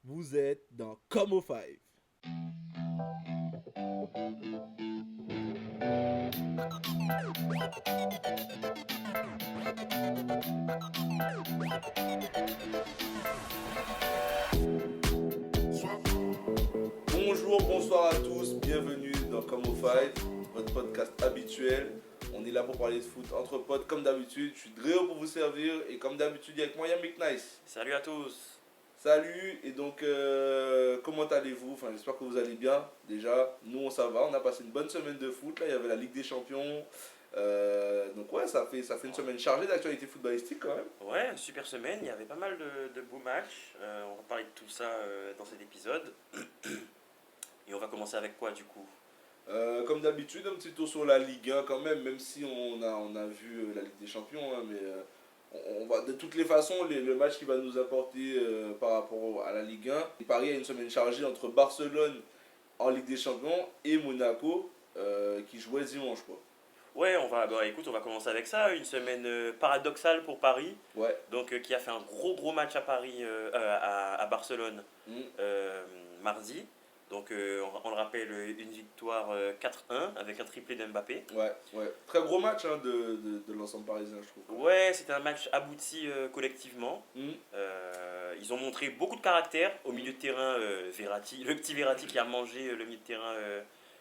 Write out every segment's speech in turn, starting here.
Vous êtes dans Como 5. Bonjour, bonsoir à tous, bienvenue dans Como 5, votre podcast habituel. On est là pour parler de foot entre potes comme d'habitude. Je suis Dréo pour vous servir et comme d'habitude, avec moi, il y a Mick Nice. Salut à tous. Salut, et donc comment allez-vous? Enfin, j'espère que vous allez bien. Déjà, nous ça va, on a passé une bonne semaine de foot. Là, il y avait la Ligue des Champions. Donc ouais, ça fait une semaine chargée d'actualité footballistique quand même. Ouais, super semaine, il y avait pas mal de beaux matchs. On va parler de tout ça dans cet épisode. Et on va commencer avec quoi du coup? Comme d'habitude, un petit tour sur la Ligue 1 quand même si on a vu la Ligue des Champions, hein, mais on va de toutes les façons, le match qui va nous apporter par rapport à la Ligue 1. Paris a une semaine chargée entre Barcelone en Ligue des Champions et Monaco qui jouait dimanche quoi. Ouais, écoute, on va commencer avec ça. Une semaine paradoxale pour Paris. Ouais. Donc, qui a fait un gros match à Paris, à Barcelone Mm. mardi. Donc, on le rappelle, une victoire 4-1 avec un triplé d'Mbappé. Ouais. Très gros match hein, de l'ensemble parisien, je trouve. Ouais, c'était un match abouti collectivement. Mm. Ils ont montré beaucoup de caractère au milieu de terrain. Verratti, le petit Verratti qui a mangé le milieu de terrain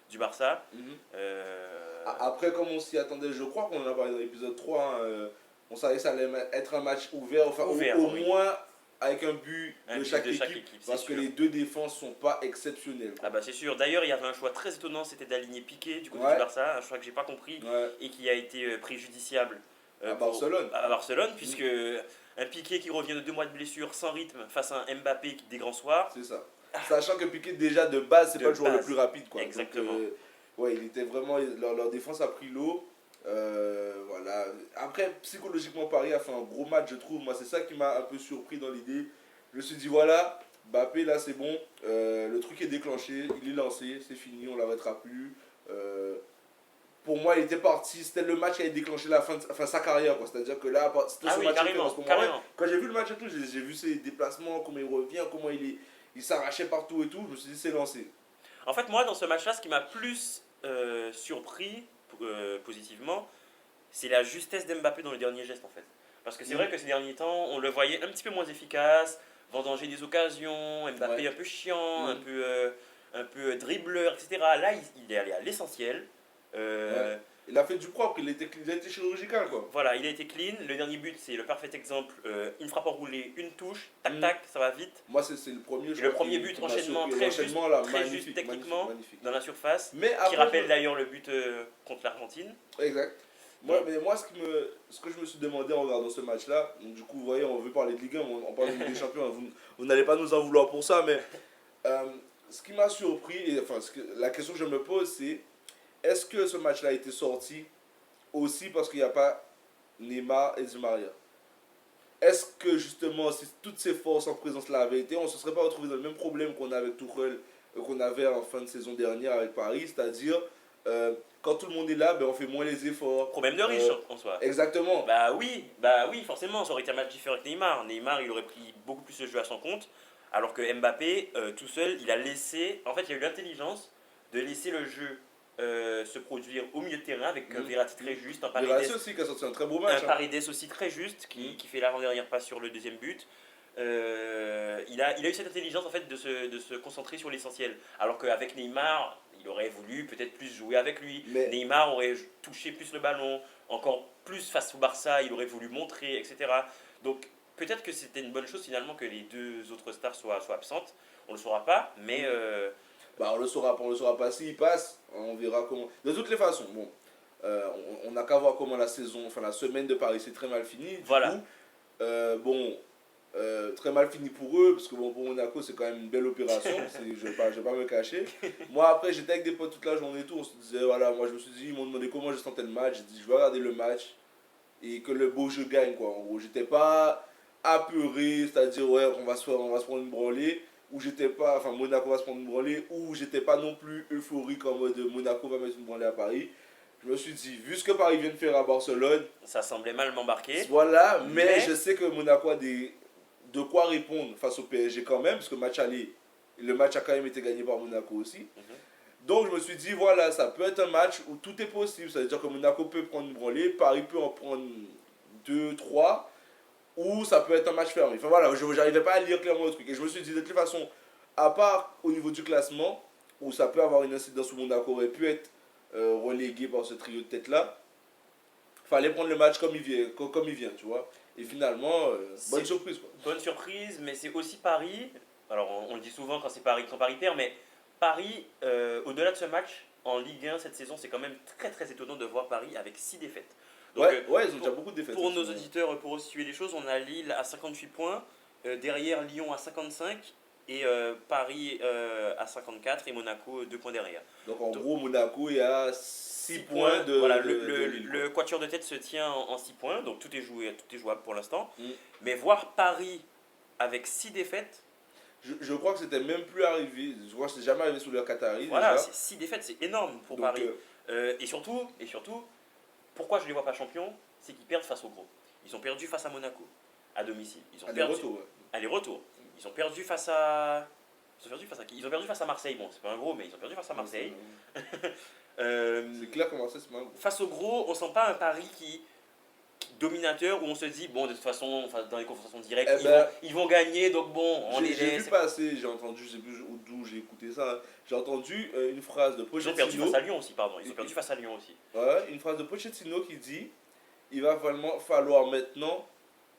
du Barça. Mhm. Euh, Après, comme on s'y attendait, je crois qu'on en a parlé dans l'épisode 3, hein, on savait que ça allait être un match ouvert, enfin Ouvert, au oui. moins avec un but Un de but chaque de chaque équipe, équipe, c'est parce que sûr. les deux défenses sont pas exceptionnelles. Ah bah c'est sûr. D'ailleurs, il y avait un choix très étonnant, c'était d'aligner Piqué du côté Ouais, du Barça, un choix que j'ai pas compris ouais, et qui a été préjudiciable à Barcelone. à Barcelone, Mm. puisque un Piqué qui revient de 2 mois de blessure sans rythme face à un Mbappé des grands soirs, C'est ça. Sachant que Piqué, déjà de base, c'est de pas le joueur le base. plus rapide, quoi. Donc, Exactement. ouais, il était vraiment. Leur défense a pris l'eau. Voilà. Après, psychologiquement, Paris a fait un gros match, je trouve. Moi, c'est ça qui m'a un peu surpris dans l'idée. Je me suis dit, voilà, Mbappé, là, c'est bon. Le truc est déclenché, il est lancé, c'est fini, on l'arrêtera plus. Euh, pour moi, il était parti. C'était le match qui a déclenché enfin, sa carrière, quoi. C'est-à-dire que là, c'était Ah ce oui, match qu'il fait en carrément, ce moment. Ouais, carrément. quand j'ai vu le match et tout, j'ai vu ses déplacements, comment il revient, comment il s'arrachait partout et tout. Je me suis dit, c'est lancé. En fait, moi, dans ce match-là, ce qui m'a plus surpris positivement, c'est la justesse d'Mbappé dans le dernier geste, en fait. Parce que c'est vrai que ces derniers temps, on le voyait un petit peu moins efficace, vendanger des occasions, Mbappé Ouais. un peu chiant, Mm. un peu dribbleur, etc. Là, il est allé à l'essentiel. Ouais. Euh, Il a fait du propre, il a été chirurgical, quoi. voilà, il a été clean. Le dernier but, c'est le parfait exemple. Une frappe enroulée, une touche, tac Mm. tac, ça va vite. Moi, c'est le premier, je Et le crois, premier but, qui m'a enchaînement surpris. L'enchaînement, là, très magnifique, juste techniquement, magnifique. dans la surface, Mais qui après, rappelle d'ailleurs le but contre l'Argentine. exact. Bon, Mais moi, ce que je me suis demandé en regardant ce match-là, donc du coup, vous voyez, on veut parler de Ligue 1, on parle de Ligue des Champions, hein, vous n'allez pas nous en vouloir pour ça, mais euh, ce qui m'a surpris, et, enfin, la question que je me pose, c'est est-ce que ce match-là a été sorti aussi parce qu'il n'y a pas Neymar et Di Maria? Est-ce que justement, si toutes ces forces en présence là avaient été, on ne se serait pas retrouvé dans le même problème qu'on a avec Tuchel, qu'on avait en fin de saison dernière avec Paris, c'est-à-dire euh, quand tout le monde est là, ben, on fait moins les efforts. problème de riche en soi. Exactement. Bah oui, forcément, ça aurait été un match différent avec Neymar. Neymar, il aurait pris beaucoup plus le jeu à son compte, alors que Mbappé, tout seul, il a laissé. En fait, il a eu l'intelligence de laisser le jeu se produire au milieu de terrain avec un Mm. Verratti très juste, Verratti aussi qui a sorti un très beau un match. Hein. Paredes aussi très juste, Mm. qui fait l'avant-dernière passe sur le deuxième but. Il a eu cette intelligence en fait de se concentrer sur l'essentiel. Alors qu'avec Neymar, il aurait voulu peut-être plus jouer avec lui. Mais Neymar aurait touché plus le ballon, encore plus face au Barça, il aurait voulu montrer, etc. Donc peut-être que c'était une bonne chose finalement que les deux autres stars soient absentes. On ne le saura pas, mais bah, on le saura pas s'il passe, on verra comment. De toutes les façons, bon, on n'a qu'à voir comment la saison, enfin la semaine de Paris s'est très mal finie. Du voilà. coup, bon, très mal fini pour eux, parce que bon, pour Monaco, c'est quand même une belle opération, je vais pas me cacher. Moi, après, j'étais avec des potes toute la journée et tout, on se disait, voilà, moi je me suis dit, ils m'ont demandé comment je sentais le match, j'ai dit, je vais regarder le match et que le beau jeu gagne, quoi. En gros, j'étais pas apeuré, c'est-à-dire, ouais, on va se prendre une branlée, ou j'étais pas, enfin, Monaco va se prendre une branlée, ou j'étais pas non plus euphorique en mode Monaco va mettre une branlée à Paris. Je me suis dit, vu ce que Paris vient de faire à Barcelone, Ça semblait mal m'embarquer. voilà, mais Mais je sais que Monaco a de quoi répondre face au PSG quand même, parce que le match a quand même été gagné par Monaco aussi. Donc je me suis dit, voilà, ça peut être un match où tout est possible. Ça veut dire que Monaco peut prendre une branlée, Paris peut en prendre 2, 3, ou ça peut être un match fermé. Enfin voilà, je n'arrivais pas à lire clairement le truc. Et je me suis dit, de toute façon, à part au niveau du classement, où ça peut avoir une incidence où Monaco aurait pu être relégué par ce trio de tête-là, fallait prendre le match comme il vient, tu vois. Et finalement, bonne surprise, quoi. Bonne surprise, mais c'est aussi Paris. Alors on le dit souvent quand Paris perd, mais Paris, au-delà de ce match, en Ligue 1 cette saison, c'est quand même très très étonnant de voir Paris avec 6 défaites. Donc, ouais, ils ont déjà beaucoup de défaites. Pour nos auditeurs, pour situer les choses, on a Lille à 58 points, derrière Lyon à 55 et Paris à 54 et Monaco 2 points derrière. Donc en gros, Monaco est à 6 points de. Voilà, de Lille, le quatuor de tête se tient en 6 points, donc tout est jouable pour l'instant. Mais voir Paris avec 6 défaites. Je crois que c'était même plus arrivé. Je crois que c'est jamais arrivé sous le Qatari. Voilà, déjà. c'est 6 défaites, c'est énorme pour Donc, Paris. Et surtout, pourquoi je ne les vois pas champions, c'est qu'ils perdent face aux gros. Ils ont perdu face à Monaco, à domicile. Ils ont perdu. Retour, ouais. Aller-retour. Ils ont perdu face à. Qui? Ils ont perdu face à Marseille. Bon, c'est pas un gros, mais ils ont perdu face à Marseille. C'est clair que Marseille, c'est pas un gros. Face au gros, on sent pas un Paris qui dominateur où on se dit bon de toute façon dans les confrontations directes ils vont gagner donc bon on les laisse. J'ai vu passer, j'ai entendu, je sais plus d'où j'ai écouté ça, hein. J'ai entendu une phrase de Pochettino. Ils ont perdu face à Lyon aussi, pardon. Ils ont perdu face à Lyon aussi. Ouais, une phrase de Pochettino qui dit il va vraiment falloir maintenant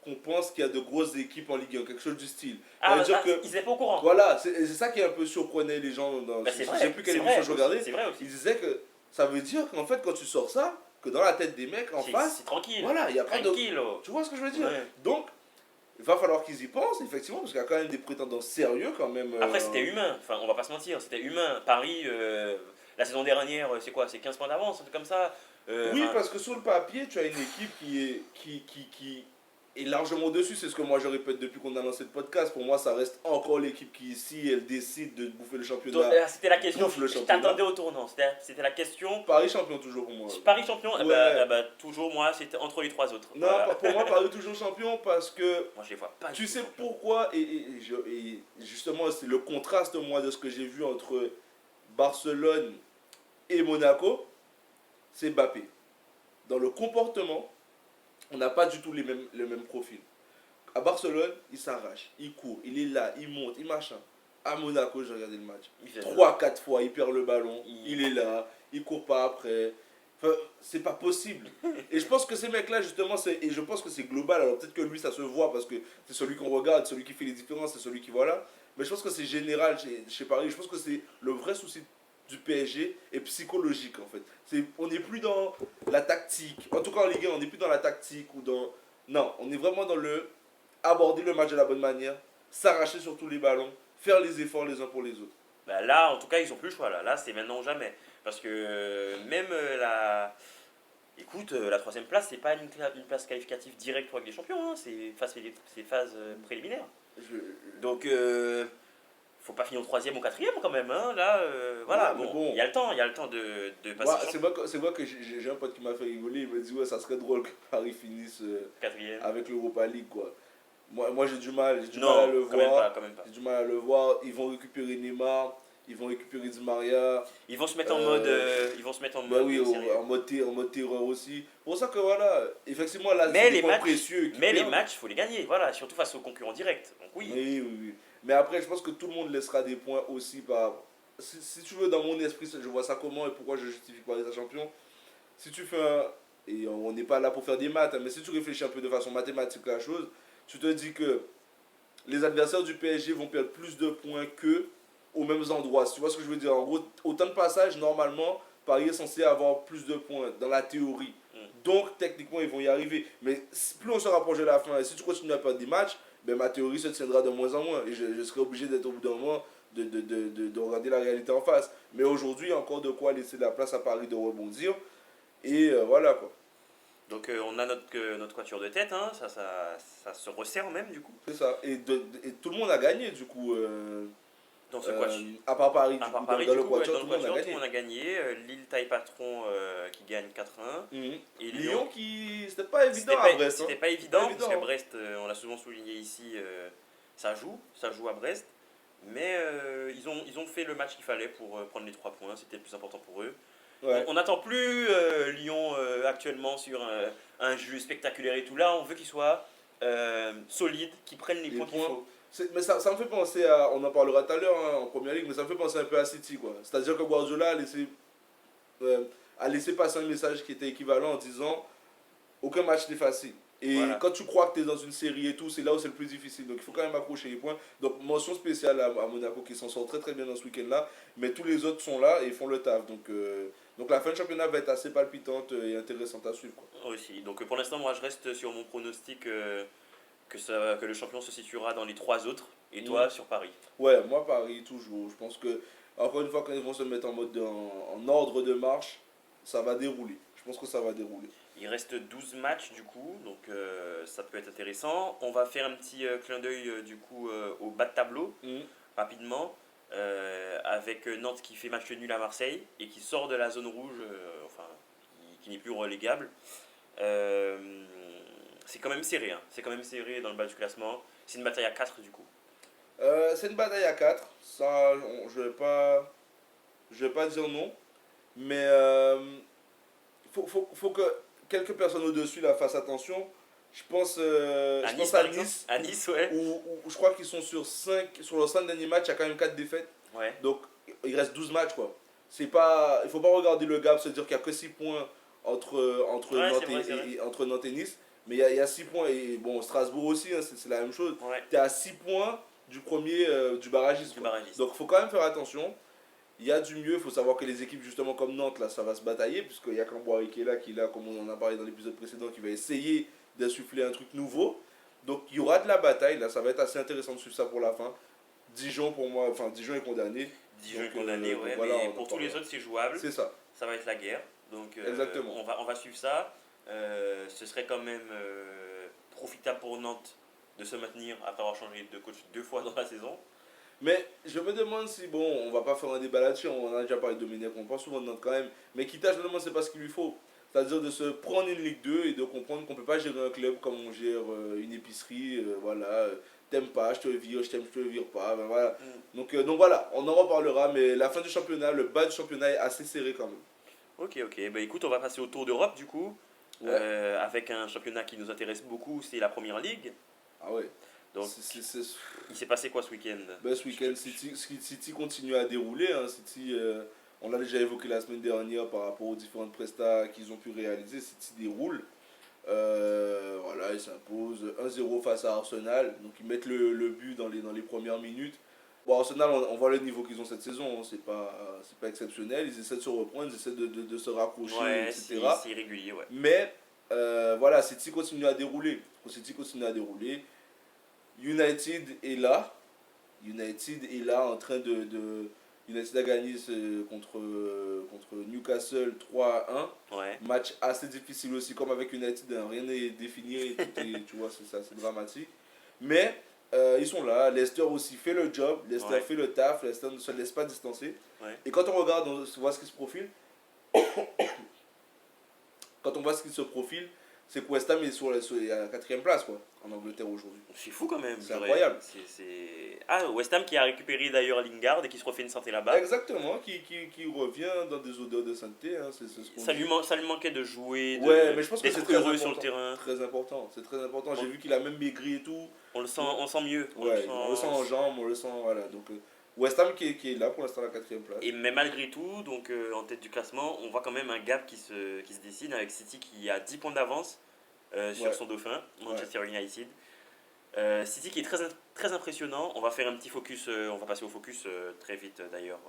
qu'on pense qu'il y a de grosses équipes en Ligue 1, quelque chose du style. Ils n'étaient pas au courant. Voilà, c'est ça qui est un peu surprenait les gens. C'est vrai, je sais plus quelle émission je regardais. C'est vrai aussi. Ils disaient que ça veut dire qu'en fait, quand tu sors ça, que dans la tête des mecs en face, c'est tranquille. Voilà, il y a pas tranquille. Tu vois ce que je veux dire? Ouais. Donc, il va falloir qu'ils y pensent, effectivement, parce qu'il y a quand même des prétendants sérieux quand même. Après, c'était humain. Enfin, on va pas se mentir, c'était humain. Paris, la saison dernière, c'est quoi? C'est 15 points d'avance, un truc comme ça. Oui, parce que sur le papier, tu as une équipe qui est largement au-dessus. C'est ce que moi je répète depuis qu'on a lancé le podcast. Pour moi, ça reste encore l'équipe qui, si elle décide de bouffer le championnat. Donc, c'était la question. bouffe le Je championnat. t'attendais au tournant. C'était la question. Paris champion toujours pour moi. Paris champion, Ouais. toujours moi, c'était entre les trois autres. Non, Voilà. pour moi, Paris toujours champion parce que. Moi, je les vois pas. Tu sais pourquoi et justement, c'est le contraste, moi, de ce que j'ai vu entre Barcelone et Monaco, c'est Mbappé. Dans le comportement, on n'a pas du tout le même profil. À Barcelone, il s'arrache, il court, il est là, il monte, il machin. À Monaco, j'ai regardé le match. 3-4 fois, il perd le ballon, il est là, il court pas après. Enfin, c'est pas possible. Et je pense que ces mecs-là, justement, et je pense que c'est global. Alors peut-être que lui, ça se voit parce que c'est celui qu'on regarde, celui qui fait les différences, c'est celui qui voilà. Mais je pense que c'est général chez Paris. Je pense que c'est le vrai souci du PSG est psychologique en fait. On n'est plus dans la tactique. En tout cas en Ligue 1, on n'est plus dans la tactique ou dans. Non, on est vraiment dans le aborder le match de la bonne manière, s'arracher sur tous les ballons, faire les efforts les uns pour les autres. Bah là, en tout cas, ils ont plus le choix. Là, c'est maintenant ou jamais. Parce que même la. Écoute, la troisième place, c'est pas une place qualificative directe pour avec des champions. Hein. C'est phase préliminaire. Donc, faut pas finir au troisième ou quatrième quand même. Hein. Là, voilà. Ouais, bon, il y a le temps de passer. Ouais, c'est vrai que j'ai un pote qui m'a fait rigoler. Il me dit ouais, ça serait drôle que Paris finisse quatrième. Avec l'Europa League quoi. Moi j'ai du mal à le voir. Quand même pas. J'ai du mal à le voir. Ils vont récupérer Neymar, ils vont récupérer Di Maria. Ils vont se mettre en mode. Bah oui, en mode terreur aussi. Pour ça que voilà, effectivement là, mais c'est les des matchs, précieux. Les matchs, faut les gagner. Voilà, surtout face aux concurrents directs. Donc oui. Oui. Mais après, je pense que tout le monde laissera des points aussi par. Si tu veux, dans mon esprit, je vois ça comment et pourquoi je justifie Paris sa champion. Si tu fais un. Et on n'est pas là pour faire des maths, hein, mais si tu réfléchis un peu de façon mathématique à la chose, tu te dis que les adversaires du PSG vont perdre plus de points qu'eux aux mêmes endroits. Tu vois ce que je veux dire? En gros, autant de passages, normalement, Paris est censé avoir plus de points dans la théorie. Donc, techniquement, ils vont y arriver. Mais plus on se rapproche de la fin, et si tu continues à perdre des matchs, ben, ma théorie se tiendra de moins en moins. Et je serai obligé d'être au bout d'un moment de regarder la réalité en face. Mais aujourd'hui, il y a encore de quoi laisser la place à Paris de rebondir. Et voilà quoi. Donc on a notre quatuor de tête, hein, ça se resserre même du coup. C'est ça. Et tout le monde a gagné du coup. Dans ce quatuor. À part Paris, dans le quatuor, tout le monde a gagné. Lille taille patron qui gagne 4-1. Et Lyon qui. C'était pas évident à Brest. C'était pas évident parce que Brest, on l'a souvent souligné ici, ça joue à Brest. Mais ils ont fait le match qu'il fallait pour prendre les 3 points, c'était le plus important pour eux. Ouais. On n'attend plus Lyon actuellement sur un jeu spectaculaire et tout. Là, on veut qu'ils soient solides, qu'ils prennent les Les points qu'il points. faut. Mais ça me fait penser à, on en parlera tout à l'heure en première ligue, mais ça me fait penser un peu à City, quoi. C'est-à-dire que Guardiola euh, a laissé passer un message qui était équivalent en disant aucun match n'est facile. Et Voilà. quand tu crois que tu es dans une série et tout, c'est là où c'est le plus difficile. Donc il faut quand même accrocher les points. Donc mention spéciale à Monaco qui s'en sort très très bien dans ce week-end-là. Mais tous les autres sont là et font le taf. Donc la fin de championnat va être assez palpitante et intéressante à suivre, quoi. Aussi. Donc pour l'instant, moi je reste sur mon pronostic que le champion se situera dans les 3 autres. Et toi, sur Paris. Ouais, moi Paris toujours. Je pense que, encore une fois, quand ils vont se mettre en ordre de marche, ça va dérouler. Je pense que ça va dérouler. Il reste 12 matchs du coup, donc ça peut être intéressant. On va faire un petit clin d'œil du coup au bas de tableau, Mhm. rapidement, avec Nantes qui fait match nul à Marseille et qui sort de la zone rouge, enfin, qui n'est plus relégable. Euh, c'est quand même serré, hein. C'est quand même serré dans le bas du classement. C'est une bataille à 4 du coup. C'est une bataille à 4. Ça, je vais pas dire non. Mais faut que quelques personnes au-dessus là fassent attention. Je pense Par à exemple. Nice, À Nice, ouais. où je crois qu'ils sont sur leurs 5 derniers matchs, il y a quand même 4 défaites. Ouais. Donc il reste 12 matchs, quoi. Il ne faut pas regarder le gap, se dire qu'il n'y a que 6 points entre, Ouais, Nantes c'est vrai, c'est vrai. entre Nantes et Nice. Mais il y a 6 points, et bon, Strasbourg aussi, hein, c'est la même chose. Ouais. Tu es à 6 points du premier, du barragiste, Du quoi. barragiste. Donc il faut quand même faire attention. Il y a du mieux, il faut savoir que les équipes justement comme Nantes, là, ça va se batailler, puisqu'il y a Camboire qui est là, comme on en a parlé dans l'épisode précédent, qui va essayer d'insuffler un truc nouveau. Donc il y aura de la bataille, là, ça va être assez intéressant de suivre ça pour la fin. Dijon pour moi, enfin Dijon est condamné. Dijon est Donc, condamné, donc ouais, voilà, mais on en pour tous les parlera. autres, c'est jouable. C'est ça, Ça va être la guerre. Donc exactement. on va suivre ça. Ce serait quand même profitable pour Nantes de se maintenir après avoir changé de coach 2 fois dans la saison. Mais je me demande si, bon, on va pas faire un débat là-dessus, on en a déjà parlé de Domenech, on parle souvent de Nantes quand même, mais Kita, je me demande c'est pas ce qu'il lui faut. C'est-à-dire de se prendre une Ligue 2 et de comprendre qu'on peut pas gérer un club comme on gère une épicerie, voilà, t'aimes pas, je te vire, je t'aime, je te vire pas, ben voilà. Donc voilà, on en reparlera, mais la fin du championnat, le bas du championnat est assez serré quand même. Ok. Bah écoute, on va passer au Tour d'Europe du coup. Ouais. Avec un championnat qui nous intéresse beaucoup, c'est la Première Ligue. Ah ouais. Donc C'est- il s'est passé quoi ce week-end? Ben, ce week-end, City continue à dérouler. Hein. City, on l'a déjà évoqué la semaine dernière par rapport aux différentes prestats qu'ils ont pu réaliser. City déroule. Voilà, ils s'imposent 1-0 face à Arsenal. Donc ils mettent le but dans les premières minutes. Bon, Arsenal, on voit le niveau qu'ils ont cette saison. Hein. C'est pas exceptionnel. Ils essaient de se reprendre, ils essaient de se raccrocher, Ouais, etc. c'est irrégulier, ouais. Mais voilà, City continue à dérouler. City continue à dérouler. United est là. United est là en train United a gagné contre Newcastle 3-1. Ouais. Match assez difficile aussi, comme avec United, hein, rien n'est défini, tu vois, c'est dramatique. Mais ils sont là, Leicester aussi fait le job, Leicester Ouais. fait le taf, Leicester ne se laisse pas distancer. Ouais. Et quand on regarde, on voit ce qui se profile. Quand on voit ce qui se profile, c'est que West Ham est sur la 4ème place, quoi, en Angleterre aujourd'hui. C'est fou quand même. C'est incroyable. Ah, West Ham qui a récupéré d'ailleurs Lingard et qui se refait une santé là-bas. Exactement, qui revient dans des odeurs de sainteté, hein, c'est ce qu'on Ça dit. ça lui manquait de jouer, Ouais, mais je pense que d'être c'est très heureux important. sur le terrain. Très important, c'est très important. J'ai vu qu'il a même maigri et tout. On sent mieux. Ouais, on le sent en jambes, on le sent, voilà. Donc West Ham qui est là pour l'instant à la 4ème place. Mais malgré tout, donc en tête du classement, on voit quand même un gap qui se dessine avec City qui a 10 points d'avance sur Ouais. son dauphin, Manchester United. City qui est très impressionnant. On va faire un petit focus, on va passer au focus très vite d'ailleurs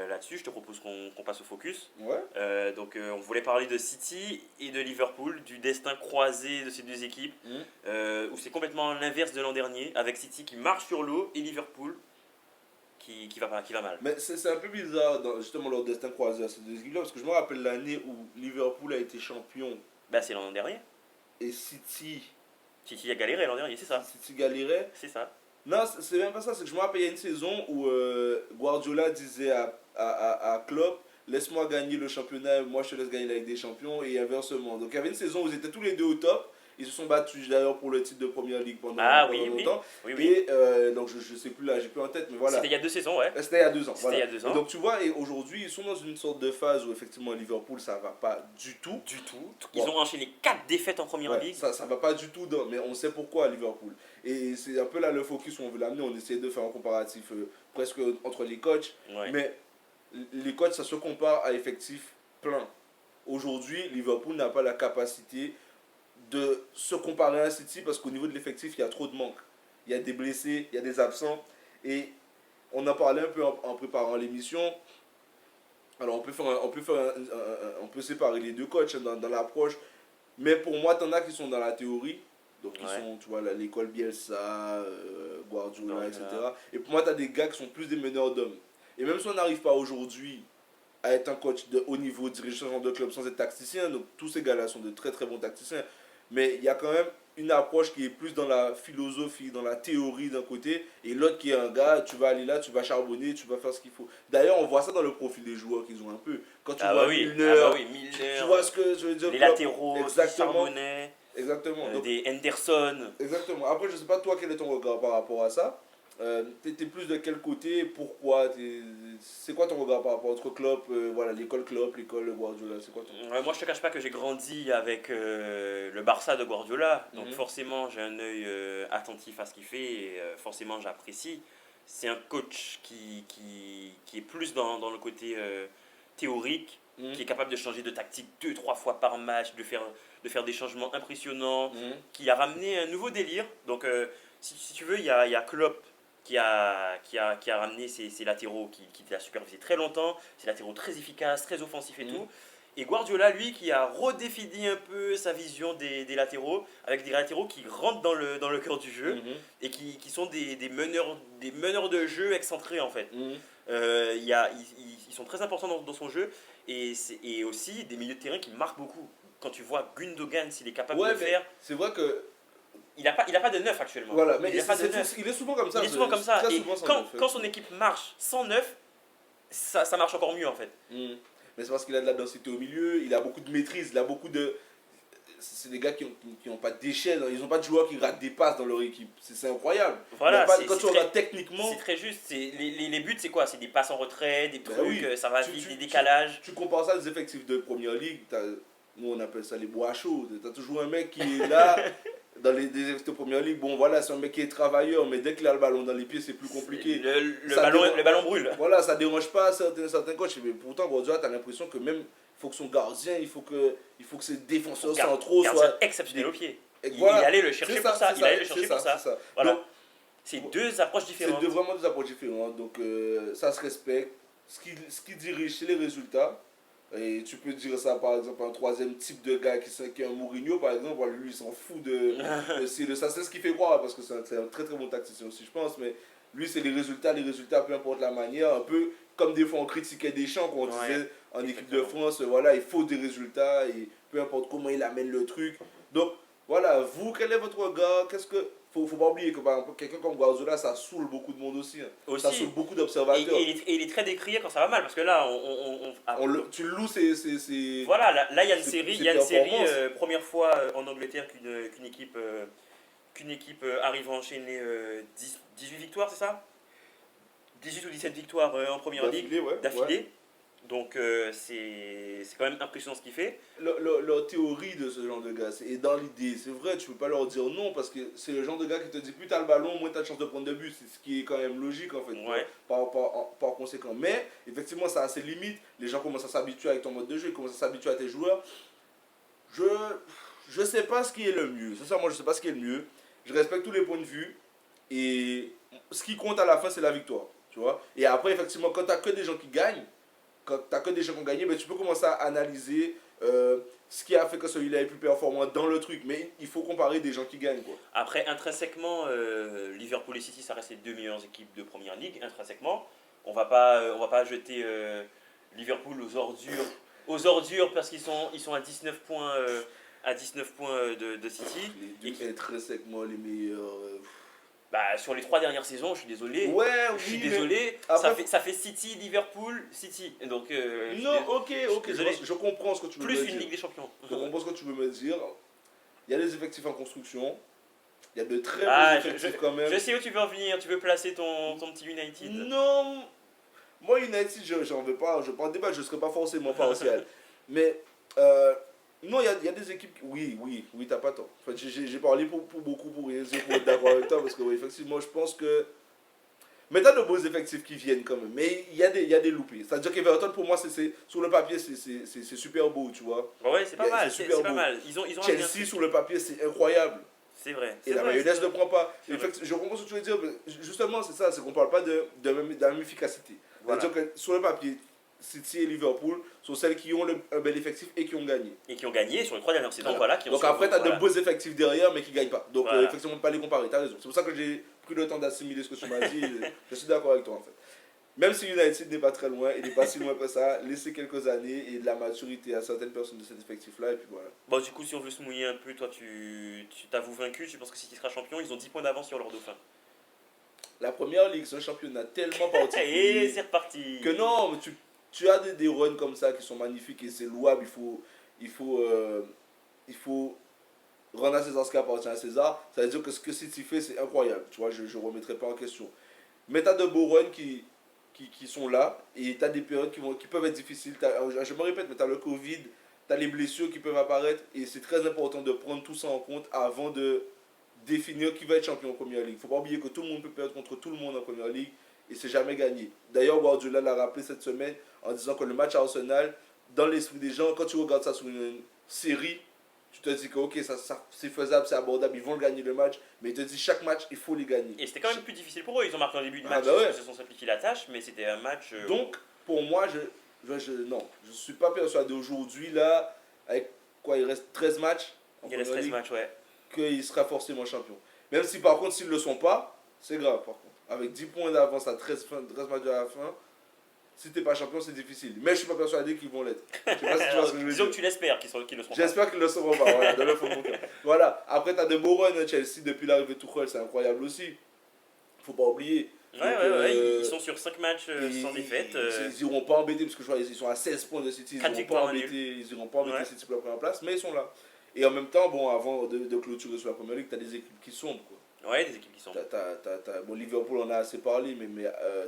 là-dessus. Je te propose qu'on passe au focus. Ouais. Donc on voulait parler de City et de Liverpool, du destin croisé de ces deux équipes, où c'est complètement l'inverse de l'an dernier, avec City qui marche sur l'eau et Liverpool qui va mal. Mais c'est un peu bizarre, justement, leur destin croisé à ces deux équipes-là, parce que je me rappelle l'année où Liverpool a été champion Bah c'est l'an dernier. et City City a galéré l'an dernier, c'est ça. City galérait. C'est ça. Non, c'est même pas ça, c'est que je me rappelle, il y a une saison où Guardiola disait à Klopp, laisse-moi gagner le championnat, moi je te laisse gagner la Ligue des Champions, et inversement. Donc il y avait une saison où ils étaient tous les deux au top, Ils se sont battus d'ailleurs pour le titre de Première Ligue pendant, Ah pendant oui, oui, longtemps. oui, oui. Et donc je sais plus là, j'ai plus en tête, mais voilà. C'était il y a 2 saisons, ouais. C'était il y a 2 ans. C'était il y Voilà. a 2 Et ans. donc tu vois, et aujourd'hui, ils sont dans une sorte de phase où effectivement Liverpool, ça va pas du tout. Du tout. Ils Bon. ont enchaîné 4 défaites en Première Ouais, Ligue. ça va pas du tout, mais on sait pourquoi à Liverpool. Et c'est un peu là le focus où on veut l'amener. On essaie de faire un comparatif presque entre les coachs. Ouais. Mais les coachs, ça se compare à effectif plein. Aujourd'hui, Liverpool n'a pas la capacité de se comparer à City parce qu'au niveau de l'effectif, il y a trop de manques. Il y a des blessés, il y a des absents. Et on en parlait un peu en préparant l'émission. Alors on peut séparer les deux coachs dans l'approche. Mais pour moi, tu en as qui sont dans la théorie. Donc, qui sont, tu vois, l'école Bielsa, Guardiola, etc. Et pour moi, tu as des gars qui sont plus des meneurs d'hommes. Et même si on n'arrive pas aujourd'hui à être un coach de haut niveau, dirigeant de club sans être tacticien, donc tous ces gars-là sont de très très bons tacticiens. Mais il y a quand même une approche qui est plus dans la philosophie, dans la théorie d'un côté, et l'autre qui est un gars, tu vas aller là, tu vas charbonner, tu vas faire ce qu'il faut. D'ailleurs, on voit ça dans le profil des joueurs qu'ils ont un peu. Quand tu vois Milner, tu vois ce que je veux dire. Les latéraux, exactement. Charbonnet, Exactement. Donc, des Henderson. Exactement. Après, je sais pas toi quel est ton regard par rapport à ça. T'es plus de quel côté, pourquoi, c'est quoi ton regard par rapport à notre Klopp, voilà, l'école Klopp, l'école Guardiola, c'est quoi ton... Moi, je te cache pas que j'ai grandi avec le Barça de Guardiola, donc Mhm. forcément j'ai un œil attentif à ce qu'il fait et forcément j'apprécie. C'est un coach qui est plus dans le côté théorique, Mhm. qui est capable de changer de tactique 2-3 fois par match, de faire des changements impressionnants, Mhm. qui a ramené un nouveau délire. Donc si tu veux, il y a Klopp qui a ramené ses latéraux, qui l'a supervisé très longtemps, ses latéraux très efficaces, très offensifs et Mhm. tout. Et Guardiola, lui, qui a redéfini un peu sa vision des latéraux, avec des latéraux qui rentrent dans le cœur du jeu Mhm. et qui sont des meneurs de jeu excentrés en fait. Mhm. Ils sont très importants dans son jeu et aussi des milieux de terrain qui marquent beaucoup. Quand tu vois Gundogan, s'il est capable de Ouais, le mais faire, c'est vrai que... il n'a pas de neuf actuellement. Voilà, mais il n'a pas de neuf. il est souvent comme ça. Il est souvent comme ça. Très Et souvent sans quand, neuf, quand son équipe marche sans neuf, ça marche encore mieux en fait. Mhm. Mais c'est parce qu'il a de la densité au milieu, il a beaucoup de maîtrise, il a beaucoup de... C'est des gars qui ont pas de déchets, ils n'ont pas de joueurs qui ratent des passes dans leur équipe. C'est incroyable. Voilà, Quand tu regardes techniquement... c'est très juste. Les buts, c'est quoi? C'est des passes en retrait, des Ben trucs, oui. ça va vite, des décalages. Tu compares ça aux effectifs de Première Ligue, nous on appelle ça les bois chauds. Tu as toujours un mec qui est là, dans les effectifs de Première Ligue, bon voilà, c'est un mec qui est travailleur, mais dès qu'il a le ballon dans les pieds, c'est plus compliqué. Le ballon brûle. Voilà, ça dérange pas certains coachs, mais pourtant, Guardiola, tu as l'impression que même, il faut que son gardien, il faut que ses défenseurs centraux soient... exceptionnel au pied. Il Voilà. allait le chercher pour ça. Il allait le chercher pour ça. C'est ça. Voilà. Donc, C'est deux approches différentes. c'est vraiment deux approches différentes, donc ça se respecte. Ce qui dirige, c'est les résultats. Et tu peux dire ça par exemple à un troisième type de gars qui est un Mourinho par exemple, voilà, lui il s'en fout de ça, c'est ce qui fait croire parce que c'est un très très bon tacticien aussi je pense, mais lui c'est les résultats peu importe la manière, un peu comme des fois on critiquait Deschamps quand on disait en équipe de France, voilà il faut des résultats et peu importe comment il amène le truc. Donc voilà, vous quel est votre regard, qu'est-ce que... Faut pas oublier que par exemple, quelqu'un comme Guardiola, ça saoule beaucoup de monde aussi. Ça saoule beaucoup d'observateurs. Et il est très décrié quand ça va mal, parce que là, tu le loues, Voilà, là il y a une série, première fois en Angleterre qu'une équipe arrive à enchaîner 18 victoires, c'est ça? 18 ou 17 victoires en Première Ligue d'affilée. Ouais. Donc c'est quand même impressionnant ce qu'il fait. Leur théorie de ce genre de gars, et dans l'idée, c'est vrai, tu peux pas leur dire non parce que c'est le genre de gars qui te dit plus t'as le ballon, moins t'as de chance de prendre de but. C'est ce qui est quand même logique en fait, ouais. par conséquent. Mais effectivement, ça a ses limites. Les gens commencent à s'habituer avec ton mode de jeu, ils commencent à s'habituer à tes joueurs. Je sais pas ce qui est le mieux. Sincèrement, je sais pas ce qui est le mieux. Je respecte tous les points de vue et ce qui compte à la fin, c'est la victoire. Tu vois. Et après, effectivement, quand t'as que des gens qui gagnent, quand tu n'as que des gens qui ont gagné, ben, tu peux commencer à analyser ce qui a fait que celui-là est plus performant dans le truc. Mais il faut comparer des gens qui gagnent. Quoi. Après, intrinsèquement, Liverpool et City, ça reste les deux meilleures équipes de Première Ligue. Intrinsèquement, on va pas jeter Liverpool aux ordures parce qu'ils sont à 19 points, de City. Les deux intrinsèquement les meilleurs... Bah, sur les 3 dernières saisons, je suis désolé. Ouais, oui, je suis désolé. Après... Ça fait City, Liverpool, City. Donc, non, ok, je comprends ce que tu veux me dire. Plus une Ligue des Champions. Je comprends ce que tu veux me dire. il y a des effectifs en construction. Il y a de très Ah, bons effectifs quand même. je sais où tu veux en venir. Tu veux placer ton petit United. Non, moi United, j'en veux pas, je prends le débat, je ne serai pas forcément partial. Mais non, il y a des équipes. Oui, t'as pas tort. Enfin, j'ai parlé pour beaucoup pour rien dire, pour être d'accord avec toi, parce que oui, effectivement, je pense que. Mais t'as de beaux effectifs qui viennent quand même. Mais il y a des loupés. C'est-à-dire qu'Everton, pour moi, sur le papier, c'est super beau, tu vois. Bon, ouais, c'est pas mal. C'est super C'est pas beau. mal. Ils ont un bien Chelsea, sur le papier, c'est incroyable. C'est vrai. Et C'est la vrai. mayonnaise c'est ne vrai. prend pas. C'est vrai. Je comprends ce que tu veux dire. Mais justement, c'est ça, c'est qu'on ne parle pas de la même efficacité. Voilà. C'est-à-dire que sur le papier, City et Liverpool sont celles qui ont un bel effectif et qui ont gagné. Et qui ont gagné sur les 3 dernières saisons. Voilà. Voilà, qui ont Donc survécu, après, tu as voilà. de beaux effectifs derrière, mais qui ne gagnent pas. Donc Voilà. effectivement, pas les comparer, tu as raison. C'est pour ça que j'ai pris le temps d'assimiler ce que tu m'as dit. Je suis d'accord avec toi en fait. Même si United n'est pas très loin, il n'est pas si loin que ça, laissez quelques années et de la maturité à certaines personnes de cet effectif-là, et puis voilà. Bon, du coup, si on veut se mouiller un peu, toi, tu t'avoues vaincu. Tu penses que City sera champion. Ils ont 10 points d'avance sur leur dauphin. La première ligue, c'est un championnat tellement Et particulier c'est reparti. que non, mais tu as des runs comme ça qui sont magnifiques et c'est louable. Il faut rendre à César ce qui appartient à César. Ça veut dire que ce que City fait, c'est incroyable. Tu vois, je ne remettrai pas en question. Mais tu as de beaux runs qui sont là et tu as des périodes qui peuvent être difficiles. Je me répète, mais tu as le Covid, tu as les blessures qui peuvent apparaître et c'est très important de prendre tout ça en compte avant de définir qui va être champion en Première Ligue. Il ne faut pas oublier que tout le monde peut perdre contre tout le monde en Première Ligue et c'est jamais gagné. D'ailleurs, Guardiola l'a rappelé cette semaine en disant que le match à Arsenal, dans l'esprit des gens, quand tu regardes ça sur une série, tu te dis que ok, ça c'est faisable, c'est abordable, ils vont le gagner le match, mais il te dit chaque match, il faut les gagner. Et c'était quand même plus difficile pour eux. Ils ont marqué en début de Ah match. bah ouais. Ils se sont simplifiés la tâche. Mais c'était un match. Donc, pour moi, non, je ne suis pas persuadé aujourd'hui, là, avec quoi, il reste 13 matchs en il reste Première 13 Ligue, matchs, ouais. qu'il sera forcément champion. Même si par contre, s'ils ne le sont pas, c'est grave par contre. Avec 10 points d'avance à 13 matchs à la fin, si tu n'es pas champion, c'est difficile. Mais je ne suis pas persuadé qu'ils vont l'être. Je ne sais pas si tu vois ce que je veux Disons dire. que tu l'espères qu'ils le seront. J'espère qu'ils ne le seront pas, voilà, dans le fond de mon cœur. Voilà, après tu as de beaux runs, Chelsea, depuis l'arrivée de Tuchel, c'est incroyable aussi. Il ne faut pas oublier. Ouais, ils sont sur 5 matchs sans défaite. Ils n'iront pas embêter, parce que je vois, ils sont à 16 points de City, ils n'iront pas embêter City pour la première place, mais ils sont là. Et en même temps, bon, avant de clôturer sur la première ligue, tu as des équipes qui sombrent, quoi. Ouais, des équipes qui sont. Bon, Liverpool, on a assez parlé, mais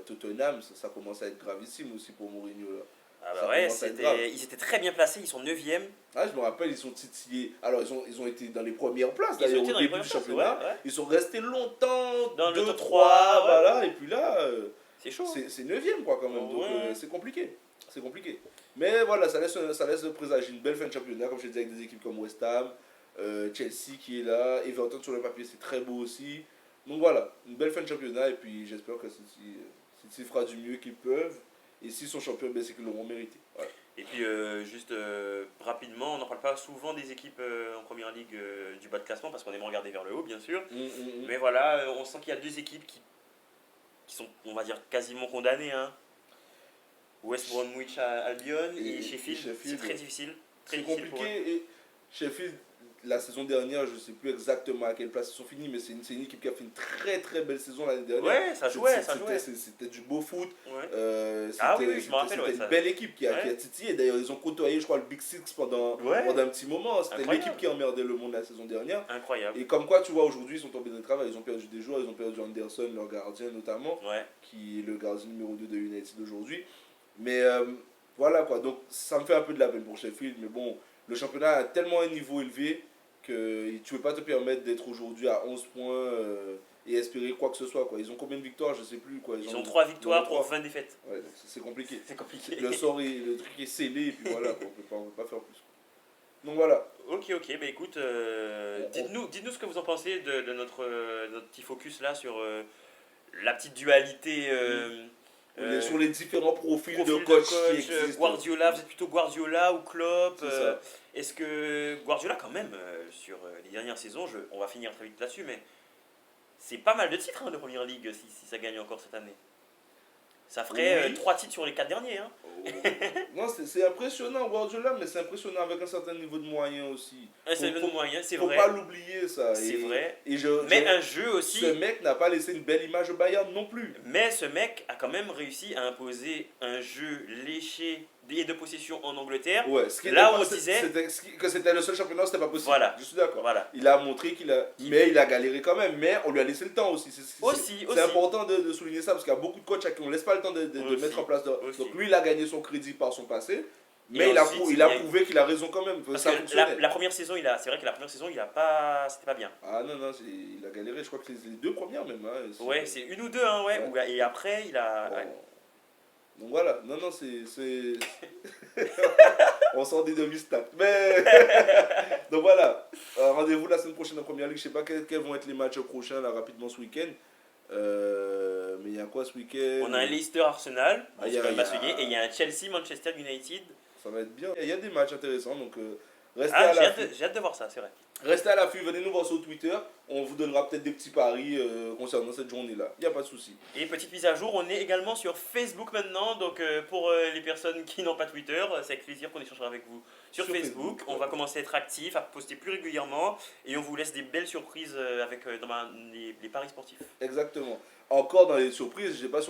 Tottenham, ça commence à être gravissime aussi pour Mourinho. Là. Ah bah Ça ouais, commence à être grave. ils étaient très bien placés, ils sont 9ème. Ah, je me rappelle, ils sont titillés. Alors, ils ont été dans les premières places, Ils ont d'ailleurs, été au dans les début du premières places, championnat. ouais. Ils sont restés longtemps, Dans le 2, top 3, 3, voilà. Et puis là, C'est chaud. c'est 9ème, quoi, quand même. Donc, Ouais. c'est compliqué. C'est compliqué. Mais voilà, ça laisse présager une belle fin de championnat, comme je disais, avec des équipes comme West Ham, Chelsea qui est là, Everton sur le papier, c'est très beau aussi. Donc voilà, une belle fin de championnat, et puis j'espère que City fera du mieux qu'ils peuvent. Et s'ils sont champions, ben, c'est qu'ils l'auront mérité. Voilà. Et puis juste rapidement, on n'en parle pas souvent des équipes en première ligue du bas de classement parce qu'on aime regarder vers le haut bien sûr. Mais voilà, on sent qu'il y a deux équipes qui sont, on va dire, quasiment condamnées. Hein. West Bromwich Albion et Sheffield, c'est très difficile. Très C'est difficile pour eux. compliqué. Et Sheffield, la saison dernière, je ne sais plus exactement à quelle place ils sont finis, mais c'est une équipe qui a fait une très très belle saison l'année dernière. Ouais, ça jouait. C'était du beau foot. Ouais. Je me rappelle. C'était une belle équipe qui a titillé. D'ailleurs, ils ont côtoyé, je crois, le Big Six pendant un petit moment. C'était l'équipe qui emmerdait le monde la saison dernière. Incroyable. Et comme quoi, tu vois, aujourd'hui, ils sont tombés dans le travail. Ils ont perdu des joueurs. Ils ont perdu Anderson, leur gardien notamment, qui est le gardien numéro 2 de United aujourd'hui. Mais voilà quoi. Donc, ça me fait un peu de la peine pour Sheffield. Mais bon, le championnat a tellement un niveau élevé que tu ne peux pas te permettre d'être aujourd'hui à 11 points et espérer quoi que ce soit. Quoi. Ils ont combien de victoires? Je ne sais plus. Quoi. Ils ont 3 victoires pour 20 défaites. Ouais, donc c'est compliqué. C'est compliqué. Le truc est scellé et puis voilà, quoi. On ne peut pas faire plus. Donc voilà. Ok, bah écoute, dites-nous ce que vous en pensez de notre petit focus là sur la petite dualité. Sur les différents profils de coach qui existent. Guardiola, vous êtes plutôt Guardiola ou Klopp? Est-ce que Guardiola quand même, sur les dernières saisons, on va finir très vite là-dessus, mais c'est pas mal de titres de Première Ligue si ça gagne encore cette année. Ça ferait 3 titres sur les 4 derniers. Hein. Non, c'est impressionnant Guardiola, mais c'est impressionnant avec un certain niveau de moyens aussi. C'est vrai. Faut pas l'oublier ça. C'est vrai. Mais un jeu aussi. Ce mec n'a pas laissé une belle image au Bayern non plus. Mais ce mec a quand même réussi à imposer un jeu léché et de possession en Angleterre. Ouais, ce qui Là était où pas- on disait- que c'était le seul championnat, c'était pas possible. Voilà. Je suis d'accord. Voilà. Il a montré qu'il a. Mais il a galéré quand même, mais on lui a laissé le temps aussi. Aussi. C'est important de souligner ça parce qu'il y a beaucoup de coachs à qui on laisse pas le temps de Aussi. mettre en place. Aussi. Donc lui, il a gagné son crédit par son passé, Et mais il a ensuite, prouvé qu'il a raison quand même. Parce Ça que fonctionnait. la première saison, c'est vrai que la première saison, il a pas, c'était pas bien. Ah non, il a galéré. Je crois que c'est les deux premières même. Hein. Ouais, c'est une ou deux, hein, ouais. Ouais. Et après, il a. Bon. Ouais. Donc voilà, non, c'est. On sort des demi-stats. Mais. Donc voilà, rendez-vous la semaine prochaine en première ligue. Je sais pas quels vont être les matchs prochains là rapidement ce week-end. Mais il y a quoi ce week-end? On a un Leicester Arsenal, Ah, c'est quand même à souligner, et il y a un Chelsea Manchester United. Ça va être bien. Il y a des matchs intéressants, donc restez Ah, à j'ai l'affût. hâte de voir ça, c'est vrai. Restez à l'affût, venez nous voir sur Twitter. On vous donnera peut-être des petits paris concernant cette journée-là. Il n'y a pas de souci. Et petite mise à jour, on est également sur Facebook maintenant, donc pour les personnes qui n'ont pas Twitter, c'est avec plaisir qu'on échangera avec vous sur Facebook. On va commencer à être actif, à poster plus régulièrement, et on vous laisse des belles surprises avec dans les paris sportifs. Exactement. Encore dans les surprises, je sais pas si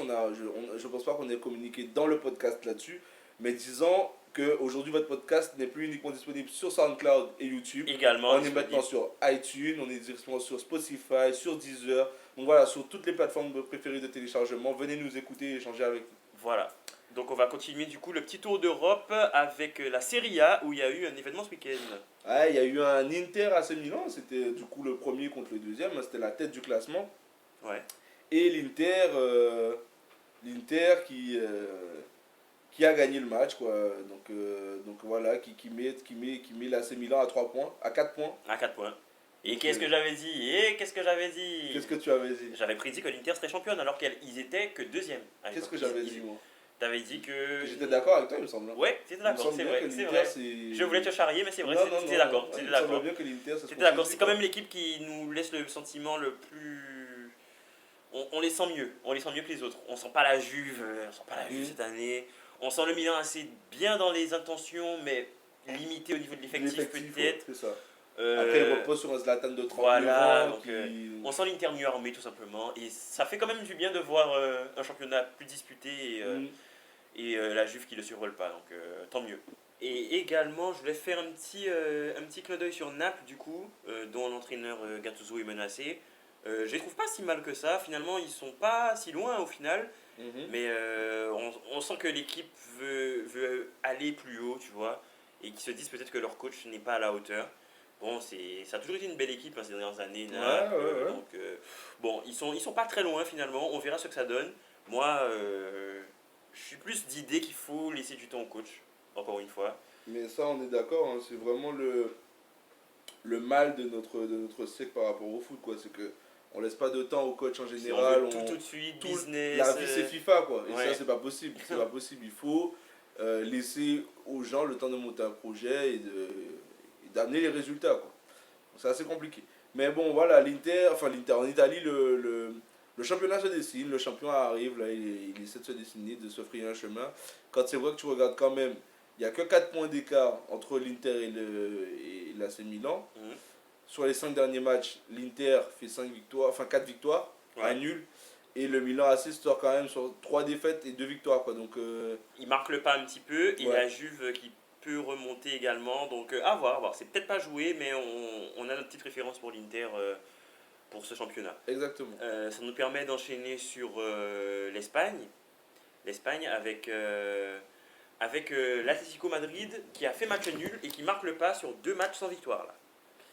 je pense pas qu'on ait communiqué dans le podcast là-dessus, mais disons qu'aujourd'hui votre podcast n'est plus uniquement disponible sur SoundCloud et YouTube. Également, On est maintenant sur iTunes, on est directement sur Spotify, sur Deezer. Donc voilà, sur toutes les plateformes préférées de téléchargement. Venez nous écouter et échanger avec nous. Voilà. Donc on va continuer du coup le petit tour d'Europe avec la Serie A où il y a eu un événement ce week-end. Ouais, il y a eu un Inter AC Milan, c'était du coup le premier contre le deuxième, c'était la tête du classement. Ouais. Et l'Inter qui a gagné le match, quoi. Donc voilà, qui met l'AC Milan à 3 points, à 4 points. À 4 points. Et qu'est-ce que j'avais dit Qu'est-ce que tu avais dit? J'avais prédit que l'Inter serait championne alors qu'ils étaient que deuxième. Qu'est-ce que j'avais dit, moi? T'avais dit que... J'étais d'accord avec toi, il me semble. Ouais, c'était d'accord, c'est vrai. Je voulais te charrier, mais c'est vrai, c'était d'accord. Il me semble bien que l'Inter, ça se C'était d'accord, poursuit, c'est quand quoi. même l'équipe qui nous laisse le sentiment le plus... On les sent mieux, que les autres. On sent pas la Juve, cette année. On sent le Milan assez bien dans les intentions, mais limité au niveau de l'effectif peut-être. Ouais, c'est ça. Après, il repose sur un Zlatan de 39 voilà, ans. donc, on sent l'Inter mieux armé tout simplement. Et ça fait quand même du bien de voir un championnat plus disputé et la Juve qui ne le survole pas, donc tant mieux. Et également, je voulais faire un petit clin d'œil sur Naples, du coup, dont l'entraîneur Gattuso est menacé. Je les trouve pas si mal que ça, finalement, ils sont pas si loin au final, mais on sent que l'équipe veut aller plus haut, tu vois, et qu'ils se disent peut-être que leur coach n'est pas à la hauteur. Bon, ça a toujours été une belle équipe ces dernières années, Naples, ouais. donc bon, ils sont pas très loin finalement, on verra ce que ça donne. Moi, je suis plus d'idée qu'il faut laisser du temps au coach, encore une fois. Mais ça, on est d'accord, hein, c'est vraiment le mal de notre siècle par rapport au foot, quoi. C'est que on laisse pas de temps au coach en général. On veut tout de suite, business. La vie, c'est FIFA, quoi. Et ouais. ça, c'est pas possible. C'est pas possible. Il faut laisser aux gens le temps de monter un projet et d'amener les résultats, quoi. C'est assez compliqué. Mais bon, voilà, l'Inter en Italie, le championnat se dessine, le champion arrive, là, il essaie de se dessiner, de se frayer un chemin. Quand c'est vrai que tu regardes quand même, il n'y a que 4 points d'écart entre l'Inter et l'AC Milan. Sur les 5 derniers matchs, l'Inter fait 4 victoires, un nul. Et le Milan AC sort quand même sur 3 défaites et 2 victoires, quoi. Donc, il marque le pas un petit peu, et la Juve qui peut remonter également. Donc à voir. C'est peut-être pas joué, mais on a notre petite référence pour l'Inter pour ce championnat. Exactement. Ça nous permet d'enchaîner sur l'Espagne. L'Espagne avec l'Atlético Madrid qui a fait match nul et qui marque le pas sur 2 matchs sans victoire. Là.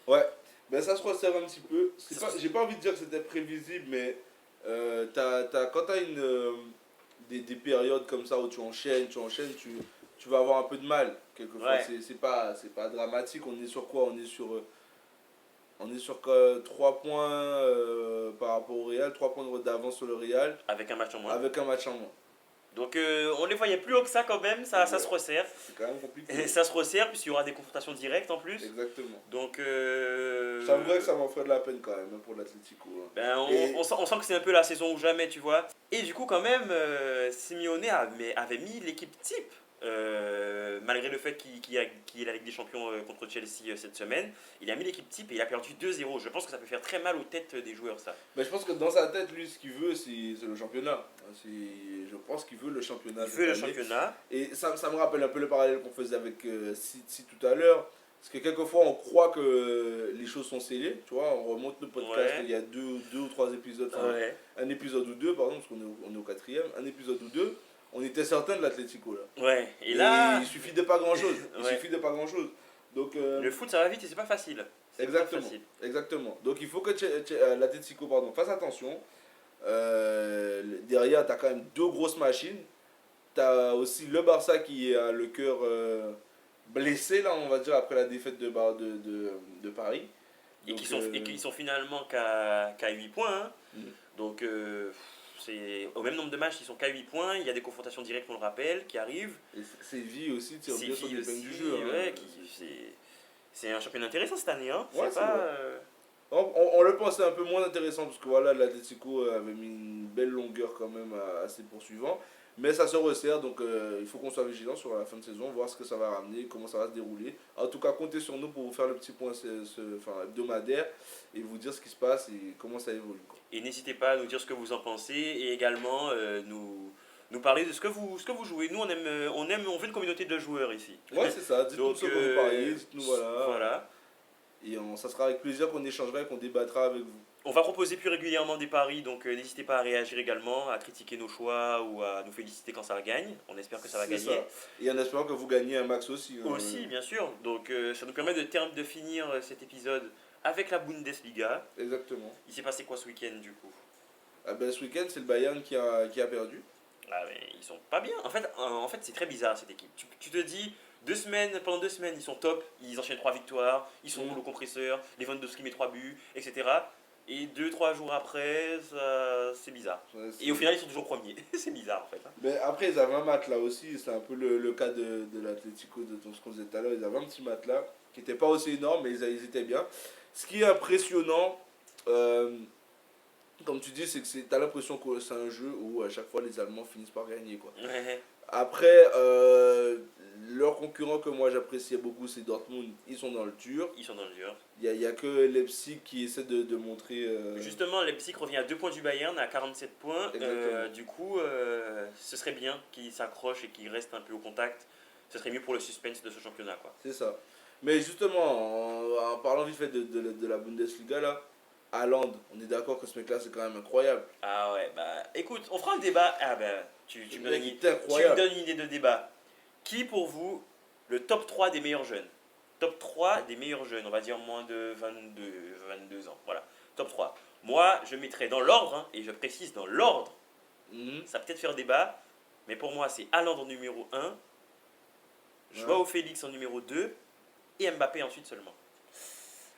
Ouais, ben ça se resserre un petit peu. J'ai pas envie de dire que c'était prévisible, mais quand tu as des périodes comme ça où tu enchaînes, tu vas avoir un peu de mal. Quelquefois, c'est pas dramatique. On est sur quoi? On est sur 3 points par rapport au Real, 3 points d'avance sur le Real. Avec un match en moins. Avec un match en moins. Donc on les voyait plus haut que ça quand même, ça se resserre. C'est quand même compliqué. Et ça se resserre puisqu'il y aura des confrontations directes en plus. Exactement. Donc j'avoue que ça m'en ferait de la peine quand même pour l'Atlético. Hein. Ben, on sent que c'est un peu la saison ou jamais, tu vois. Et du coup quand même, Simeone avait mis l'équipe type malgré le fait qu'il ait la Ligue des Champions contre Chelsea cette semaine, il a mis l'équipe type et il a perdu 2-0. Je pense que ça peut faire très mal aux têtes des joueurs, ça. Mais je pense que dans sa tête, lui, ce qu'il veut, c'est le championnat. Je pense qu'il veut le championnat. Il veut le championnat. Et ça me rappelle un peu le parallèle qu'on faisait avec City tout à l'heure. Parce que quelquefois, on croit que les choses sont scellées. Tu vois, on remonte le podcast il y a deux ou trois épisodes. Un épisode ou deux, pardon, parce qu'on est au quatrième. Un épisode ou deux. On était certain de l'Atlético là. Ouais, et là. Il suffit de pas grand chose. Il suffit de pas grand chose. Donc, le foot ça va vite et c'est pas facile. Exactement. Exactement. Donc il faut que l'Atlético fasse attention. Derrière, tu as quand même deux grosses machines. Tu as aussi le Barça qui a le cœur blessé, là, on va dire, après la défaite de Paris. Donc, et qui sont finalement qu'à 8 points. Hein. Donc. C'est au même nombre de matchs, ils sont qu'à 8 points. Il y a des confrontations directes, on le rappelle, qui arrivent. Et Séville aussi tire bien sur l'épingle du jeu. Ouais, c'est un championnat intéressant cette année. Hein. Ouais, on le pensait un peu moins intéressant parce que voilà, l'Atlético avait mis une belle longueur quand même à ses poursuivants. Mais ça se resserre, donc il faut qu'on soit vigilant sur la fin de saison, voir ce que ça va ramener, comment ça va se dérouler. En tout cas, comptez sur nous pour vous faire le petit point hebdomadaire et vous dire ce qui se passe et comment ça évolue. Quoi. Et n'hésitez pas à nous dire ce que vous en pensez et également nous parler de ce que vous jouez. Nous, on fait une communauté de joueurs ici. Ouais, c'est ça. Dites-nous ce que vous pariez, dites-nous voilà. Et ça sera avec plaisir qu'on échangera et qu'on débattra avec vous. On va proposer plus régulièrement des paris, donc n'hésitez pas à réagir également, à critiquer nos choix ou à nous féliciter quand ça gagne. On espère que ça va gagner. Ça. Et en espérant que vous gagnez un max aussi. Aussi, bien sûr. Donc ça nous permet de finir cet épisode avec la Bundesliga. Exactement. Il s'est passé quoi ce week-end du coup? Ce week-end, c'est le Bayern qui a perdu. Ah mais ils sont pas bien. En fait c'est très bizarre cette équipe. Tu te dis, pendant 2 semaines, ils sont top, ils enchaînent 3 victoires, ils sont au compresseur, Lewandowski met 3 buts, etc. Et 2-3 jours après, c'est bizarre. Ouais, et au final, ils sont toujours premiers. C'est bizarre en fait. Hein. Mais après, ils avaient un match là aussi. C'est un peu le cas de l'Atlético, de ce qu'on disait tout à l'heure. Ils avaient un petit match là qui n'était pas aussi énorme, mais ils étaient bien. Ce qui est impressionnant, comme tu dis, c'est que tu as l'impression que c'est un jeu où à chaque fois les Allemands finissent par gagner. Quoi. Ouais. Après, leur concurrent que moi j'appréciais beaucoup, c'est Dortmund. Ils sont dans le dur. Il n'y a que Leipzig qui essaie de montrer. Justement, Leipzig revient à 2 points du Bayern, à 47 points. Du coup, ce serait bien qu'ils s'accrochent et qu'ils restent un peu au contact. Ce serait mieux pour le suspense de ce championnat. Quoi. C'est ça. Mais justement, en parlant vite fait de la Bundesliga, là, Haaland, on est d'accord que ce mec-là, c'est quand même incroyable. Ah ouais, bah écoute, on fera un débat. Ah bah, tu me donnes une idée de débat. Qui pour vous, le top 3 des meilleurs jeunes? Top 3 des meilleurs jeunes, on va dire moins de 22 ans. Voilà, top 3. Moi, je mettrais dans l'ordre, hein, et je précise dans l'ordre. Ça va peut-être faire débat, mais pour moi, c'est Haaland en numéro 1, Joao Félix en numéro 2, et Mbappé ensuite seulement.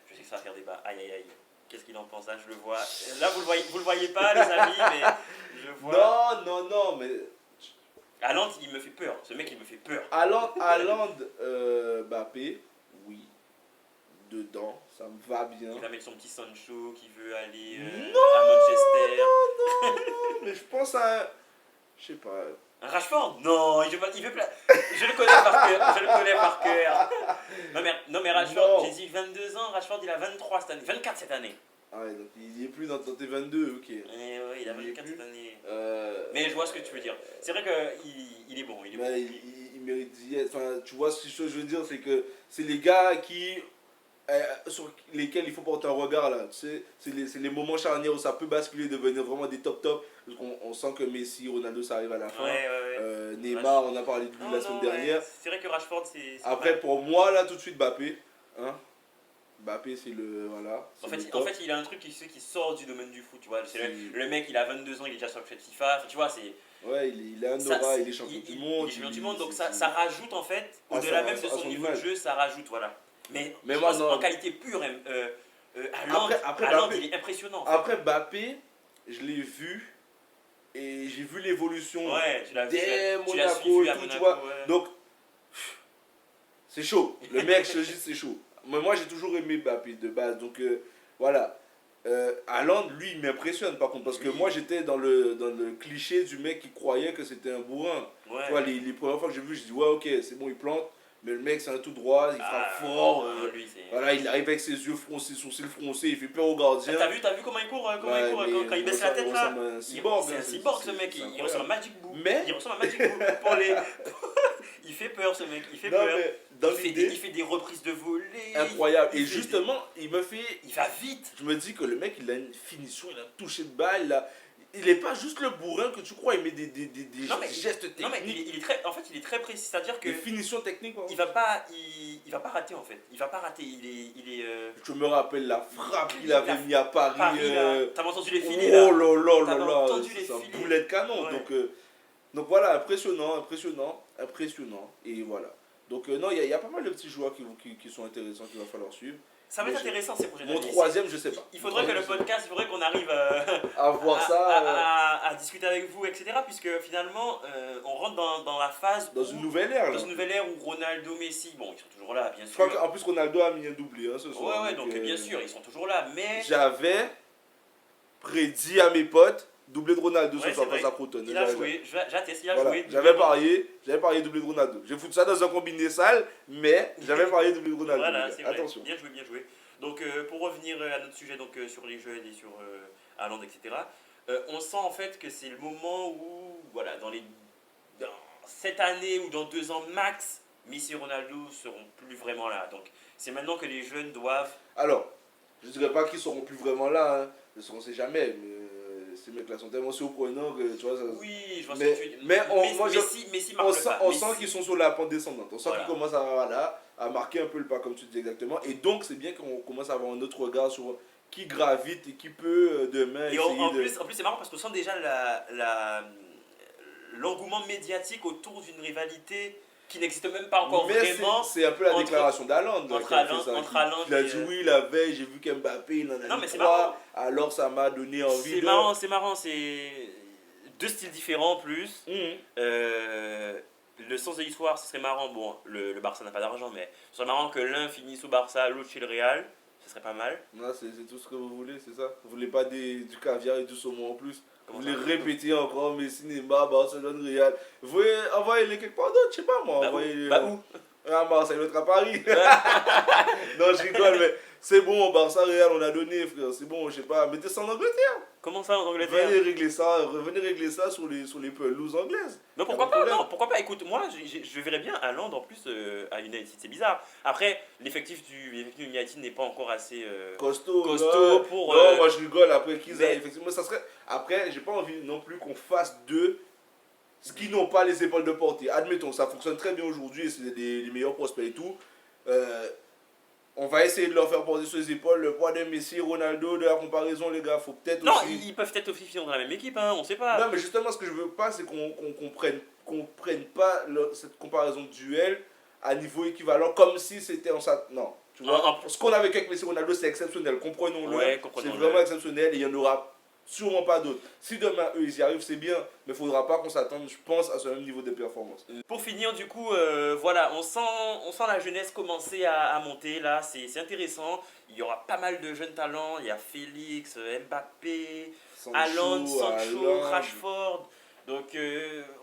Je sais que ça va faire débat. Aïe aïe aïe. Qu'est-ce qu'il en pense? Là, je le vois. Là, vous le voyez pas, les amis, mais je vois. Non, mais. Haaland, il me fait peur. Ce mec, il me fait peur. Haaland, Mbappé, oui. Dedans, ça me va bien. Il va mettre son petit Sancho qui veut aller à Manchester. Non, mais je pense à. Je sais pas. Un Rashford? Non, il veut je le connais par cœur. Non mais Rashford, j'ai dit 22 ans, Rashford il a 23 cette année, 24 cette année. Ah ouais, donc il n'y est plus dans tes 22, ok. Ouais, il a 24 cette année. Mais je vois ce que tu veux dire. C'est vrai qu'il est bon, il est bon. Il mérite d'y être. Enfin, tu vois ce que je veux dire, c'est que c'est les gars sur lesquels il faut porter un regard là. Tu sais, c'est les moments charnières où ça peut basculer, devenir vraiment des top. Parce qu'on sent que Messi, Ronaldo, ça arrive à la fin. Neymar, on a parlé de lui la semaine dernière. C'est vrai que Rashford, c'est. Après, pour moi, là, tout de suite, Mbappé. Hein, Mbappé, c'est le. Voilà. En fait, il a un truc qui sort du domaine du foot. Tu vois. Le mec, il a 22 ans, il est déjà sur le FIFA. Enfin, tu vois, c'est. Ouais, il a un aura, il est champion du monde. Il est champion du monde, donc ça rajoute en fait, au-delà même de son niveau de jeu, ça rajoute, voilà. Mais moi, en qualité pure, Haaland, il est impressionnant. En fait. Après Mbappé, je l'ai vu et j'ai vu l'évolution dès Monaco et tout, tu vois. Ouais. Donc, c'est chaud. Le mec, je te dis, c'est chaud. Mais moi, j'ai toujours aimé Mbappé de base, donc voilà. Haaland, lui, il m'impressionne par contre, parce que Oui. moi j'étais dans dans le cliché du mec qui croyait que c'était un bourrin. Tu vois, Ouais. les premières fois que j'ai vu, je dis ouais, ok, c'est bon, il plante, mais le mec c'est un tout droit, il frappe Ah, fort. non, lui, c'est. Voilà, il arrive avec ses yeux froncés, sourcils froncés, il fait peur au gardien. T'as vu comment il Ouais, court mais quand il baisse la tête il là? ressemble à un cyborg. C'est Hein, un cyborg ce mec, c'est il incroyable. ressemble à Magic Boo. Mais, Il ressemble à Magic Boo pour les. Il fait peur ce mec, il fait non, peur. mais dans Il l'idée, fait des reprises de volée. incroyable. il Et fait justement, il me fait. Il va vite. Je me dis que le mec, il a une finition, il a un toucher de balle. Il n'est pas juste le bourrin que tu crois, il met des Non mais, gestes techniques. non, mais il est très, en fait, il est très précis. C'est-à-dire que Des finitions techniques. il va pas, il va pas rater en fait. Il va pas rater. Il est. Je me rappelle la frappe qu'il avait mis à Paris. Paris là. T'as entendu les filets là? Oh là là là T'avais là. entendu les C'est un filets. boulet de canon. Ouais. Donc voilà, impressionnant. Et voilà. Donc non, il y a pas mal de petits joueurs qui sont intéressants qu'il va falloir suivre. Ça va être Mais intéressant ces prochaines Mon années. troisième, je sais pas. Il faudrait que le podcast, il faudrait qu'on arrive À voir ça à discuter avec vous, etc. Puisque finalement, on rentre dans la phase dans une nouvelle ère. dans Là. une nouvelle ère où Ronaldo, Messi, bon, ils sont toujours là, bien Je sûr. crois qu'en plus Ronaldo a mis un doublé ce soir. Ouais, donc bien sûr, ils sont toujours là, mais J'avais prédit à mes potes doublé de Ronaldo Ouais, ce soir c'est face vrai. à Croton. il a joué. J'atteste, il a Voilà, joué. j'avais parié doublé de Ronaldo. J'ai foutu ça dans un combiné sale, mais j'avais parié doublé de Ronaldo. Voilà, c'est vrai. Attention. Bien joué, bien joué. Donc pour revenir à notre sujet donc, sur les jeunes et sur Haaland, etc., on sent en fait que c'est le moment où, voilà, dans cette année ou dans 2 ans max, Messi et Ronaldo seront plus vraiment là. Donc c'est maintenant que les jeunes doivent... Alors, je ne dirais pas qu'ils seront plus vraiment là, hein. On ne sait jamais, mais ces mecs-là sont tellement surprenants que tu vois. Ça, Oui, je vois mais- ce que tu veux dire. mais Messi marque on le sent, pas. on Messi- sent qu'ils sont sur la pente descendante. On sent Voilà. qu'ils commencent à marquer un peu le pas, comme tu dis exactement. Et donc, c'est bien qu'on commence à avoir un autre regard sur qui gravite et qui peut demain Et essayer en de... plus, c'est marrant parce qu'on sent déjà l'engouement médiatique autour d'une rivalité qui n'existe même pas encore Mais vraiment. c'est un peu la entre- déclaration d'Haaland. entre qui a fait Haaland- ça, entre Haaland il a et, dit oui, la veille, j'ai vu qu'Mbappé, il en a Non, mis mais c'est 3, alors ça m'a donné envie de... C'est marrant, c'est 2 styles différents en plus. Le sens de l'histoire, ce serait marrant. Bon, le Barça n'a pas d'argent, mais ce serait marrant que l'un finisse au Barça, l'autre chez le Real. Ce serait pas mal. Non, c'est tout ce que vous voulez, c'est ça? Vous voulez pas du caviar et du saumon en plus? Comment Vous ça? voulez répéter encore Messi, Neymar, Barcelone, Real. Vous voulez envoyer-les quelque part d'autre, je sais pas moi. Bah, Envoyez-les où à Marseille, l'autre à Paris. Non, je rigole, mais c'est bon, Barça, Real, on a donné, frère. C'est bon, je sais pas. Mettez ça en Angleterre. Comment ça en Angleterre? Revenez régler ça sur les pelouses anglaises. Non, pourquoi pas? Non, pourquoi pas? Écoute, moi, je verrais bien Haaland en plus à United. C'est bizarre. Après, l'effectif du United n'est pas encore assez Costaud, costaud ouais. pour. Non, moi je rigole après qu'ils mais- aient. Effectivement, ça serait. Après, j'ai pas envie non plus qu'on fasse d'eux ce qui n'ont pas les épaules de porter. Admettons, ça fonctionne très bien aujourd'hui et c'est les meilleurs prospects et tout. On va essayer de leur faire porter sur les épaules le poids de Messi, Ronaldo, de la comparaison, les gars. Faut peut-être Non, aussi. ils peuvent être aussi dans la même équipe, hein, on sait pas. Non, mais justement, ce que je veux pas, c'est qu'on prenne pas cette comparaison de duel à niveau équivalent, comme si c'était en ça. Non, tu vois. Ce qu'on a vécu avec Messi Ronaldo, c'est exceptionnel, comprenons-le. Ouais, C'est comprenons-le. vraiment exceptionnel et il n'y en aura sûrement pas d'autres. Si demain, eux, ils y arrivent, c'est bien, mais il ne faudra pas qu'on s'attende, je pense, à ce même niveau de performance. Pour finir, du coup, voilà, on sent la jeunesse commencer à monter là, c'est intéressant. Il y aura pas mal de jeunes talents. Il y a Félix, Mbappé, Haaland, Sancho, Rashford. Donc,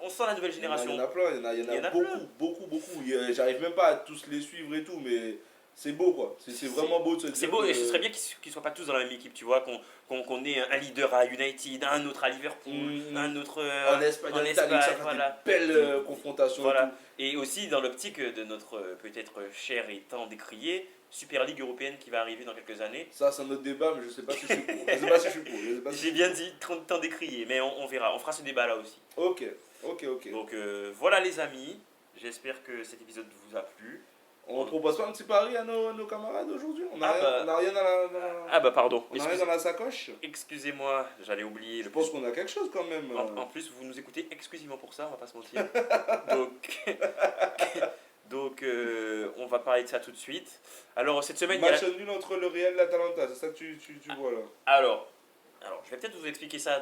on sent la nouvelle Il y génération. en a plein, il y en a beaucoup, plein. beaucoup. J'arrive même pas à tous les suivre et tout, mais c'est beau quoi. C'est vraiment beau de se dire. C'est beau que- et ce serait bien qu'ils ne soient pas tous dans la même équipe, tu vois, qu'on ait un leader à United, un autre à Liverpool, un autre En Espagne, en Italie, ça fait voilà. des belles confrontations. Voilà. Et tout. Et aussi dans l'optique de notre peut-être cher et tant décrié Super Ligue européenne qui va arriver dans quelques années. Ça, c'est un autre débat, mais je sais pas si je suis pour. Je sais pas si je suis pour. Je sais pas si je J'ai suis bien dit tant décrié, mais on verra, on fera ce débat là aussi. pour. Ok. Donc voilà les amis, j'espère que cet épisode vous a plu. On propose pas un petit pari à nos camarades aujourd'hui? On a rien Ah bah pardon, on a rien dans la sacoche? excusez-moi, j'allais oublier Je pense qu'on a quelque chose quand même. En plus, vous nous écoutez exclusivement pour ça, on va pas se mentir. Donc, on va parler de ça tout de suite. Alors, cette semaine, il y a Match nul entre le Real et l'Atalanta, c'est ça que tu vois là. Alors, je vais peut-être vous expliquer ça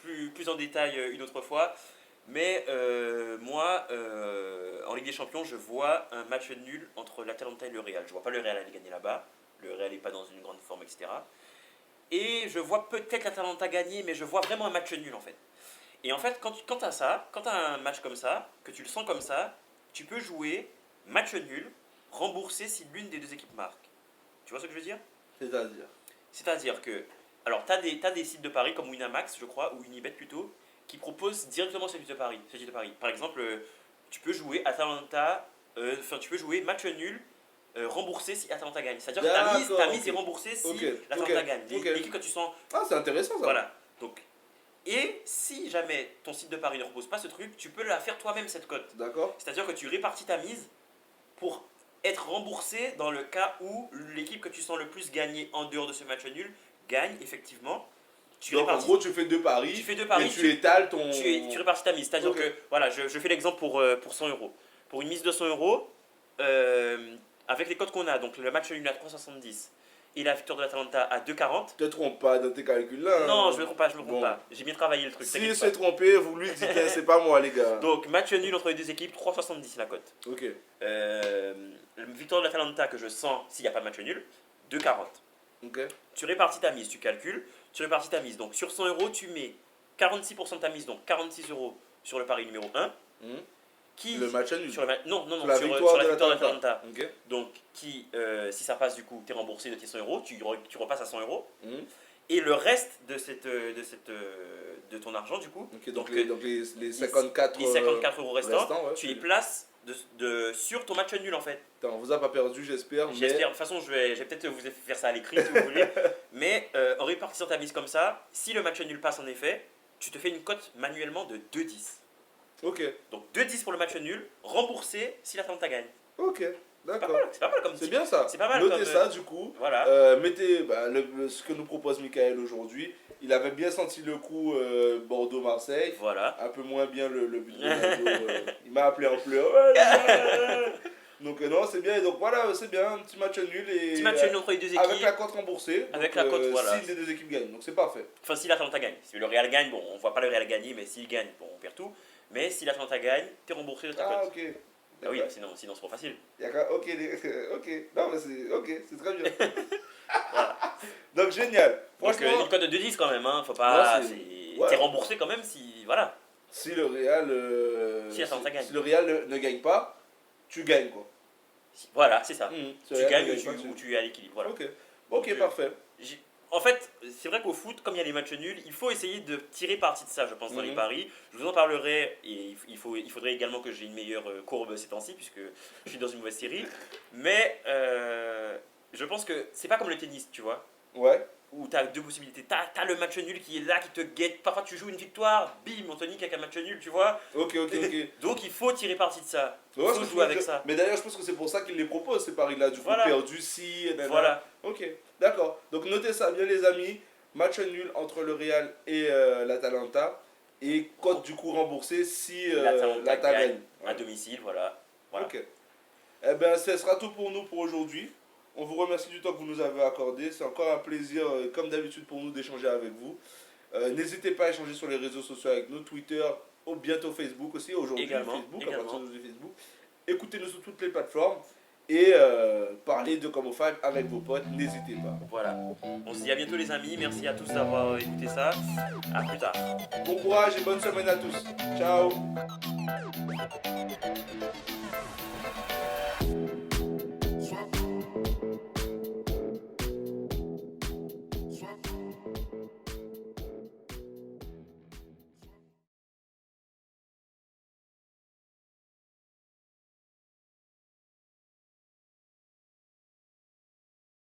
plus en détail une autre fois. Mais moi, en Ligue des Champions, je vois un match nul entre l'Atalanta et le Real. Je vois pas le Real aller gagner là-bas. Le Real n'est pas dans une grande forme, etc. et je vois peut-être l'Atalanta gagner, mais je vois vraiment un match nul en fait. Et en fait, quand tu as ça, quand tu as un match comme ça, que tu le sens comme ça, tu peux jouer match nul, remboursé si l'une des deux équipes marque. Tu vois ce que je veux dire? C'est-à-dire. C'est-à-dire que, alors t'as des sites de paris comme Winamax, je crois, ou Unibet plutôt, qui proposent directement ce type de paris. Ce type de paris. Par exemple, tu peux jouer Atalanta, tu peux jouer match nul, remboursé si Atalanta gagne. C'est-à-dire que ta mise est remboursée si l'Atalanta gagne. L'équipe que tu sens. Ah, c'est intéressant ça. Voilà. Donc, et si jamais ton site de paris ne repose pas ce truc, tu peux la faire toi-même cette cote. D'accord. C'est-à-dire que tu répartis ta mise pour être remboursé dans le cas où l'équipe que tu sens le plus gagner en dehors de ce match nul gagne effectivement. Donc en gros, tu fais deux paris, et tu étales ton... Tu répartis ta mise. C'est-à-dire que, voilà, je fais l'exemple pour 100 euros. Pour une mise de 100 euros, avec les codes qu'on a, donc le match nul à 3,70 et la victoire de l'Atalanta à 2,40. Tu te trompes pas dans tes calculs là. Non, je me trompe pas. J'ai bien travaillé le truc. S'il s'est trompé, vous lui dites, c'est pas moi les gars. Donc match nul entre les deux équipes, 3,70 la cote. Ok. La victoire de l'Atalanta que je sens s'il n'y a pas de match nul, 2,40. Ok. Tu répartis ta mise, tu calcules, tu répartis ta mise. Donc sur 100 euros, tu mets 46% de ta mise, donc 46 euros sur le pari numéro 1. Le match nul. Non, sur la victoire de l'Atalanta. Okay. Donc, si ça passe, du coup, tu es remboursé de tes 100 euros, tu repasses à 100 euros. Et le reste de ton argent, du coup, donc les 54, les 54 euros restants, ouais, tu les places sur ton match nul en fait. On vous a pas perdu, j'espère. J'espère. De toute façon, je vais peut-être vous faire ça à l'écrit si vous voulez. Mais en répartissant ta mise comme ça, si le match nul passe en effet, tu te fais une cote manuellement de 2,10. Ok. Donc 2,10 pour le match nul, remboursé si l'Atalanta gagne. Ok, d'accord. C'est pas mal comme c'est bien ça. C'est pas mal. Notez ça du coup. Voilà. Mettez ce que nous propose Michael aujourd'hui. Il avait bien senti le coup Bordeaux-Marseille. Voilà. Un peu moins bien le but de Ronaldo. Il m'a appelé en pleurs. Donc non, c'est bien. Et donc voilà, c'est bien. Un petit match nul. Petit match nul entre les deux équipes. Avec la cote remboursée. Avec la cote, voilà. Si les deux équipes gagnent. Donc c'est parfait. Enfin, si l'Atalanta gagne. Si le Real gagne, bon, on voit pas le Real gagner, mais s'il gagne, bon, on perd tout. Mais si l'Atalanta gagne, t'es remboursé de ta cote. Ah, ok. Ah oui, sinon c'est trop facile. Ok, non, mais c'est très bien. Voilà. Donc génial. Franchement, donc, une cote de 2,10 quand même, hein. Faut pas. T'es remboursé quand même si. Voilà. Si le Real. Si le Real ne gagne pas, tu gagnes quoi. Voilà, c'est ça. Tu gagnes ou tu es à l'équilibre. Voilà. Ok, parfait. En fait, c'est vrai qu'au foot, comme il y a les matchs nuls, il faut essayer de tirer parti de ça, je pense, dans les paris. Je vous en parlerai et il faudrait également que j'ai une meilleure courbe ces temps-ci, puisque je suis dans une mauvaise série. Mais je pense que c'est pas comme le tennis, tu vois. Ouais. Où tu as deux possibilités. Tu as le match nul qui est là, qui te guette. Parfois, tu joues une victoire, bim, on te nique avec un match nul, tu vois. Ok. Donc, il faut tirer parti de ça. Il faut jouer avec ça. Mais d'ailleurs, je pense que c'est pour ça qu'il les propose, ces paris-là. Du coup, perdu si. Voilà. Ok, d'accord. Donc, notez ça bien, les amis. Match nul entre le Real et l'Atalanta. Et cote du coup remboursée si l'Atalanta gagne. À domicile, voilà. Ok. Eh bien, ce sera tout pour nous pour aujourd'hui. On vous remercie du temps que vous nous avez accordé. C'est encore un plaisir, comme d'habitude, pour nous d'échanger avec vous. N'hésitez pas à échanger sur les réseaux sociaux avec nous, Twitter, ou bientôt Facebook aussi, aujourd'hui Facebook, à partir de Facebook. Écoutez-nous sur toutes les plateformes et parlez de Combo 5 avec vos potes, n'hésitez pas. Voilà. On se dit à bientôt les amis, merci à tous d'avoir écouté ça. À plus tard. Bon courage et bonne semaine à tous. Ciao.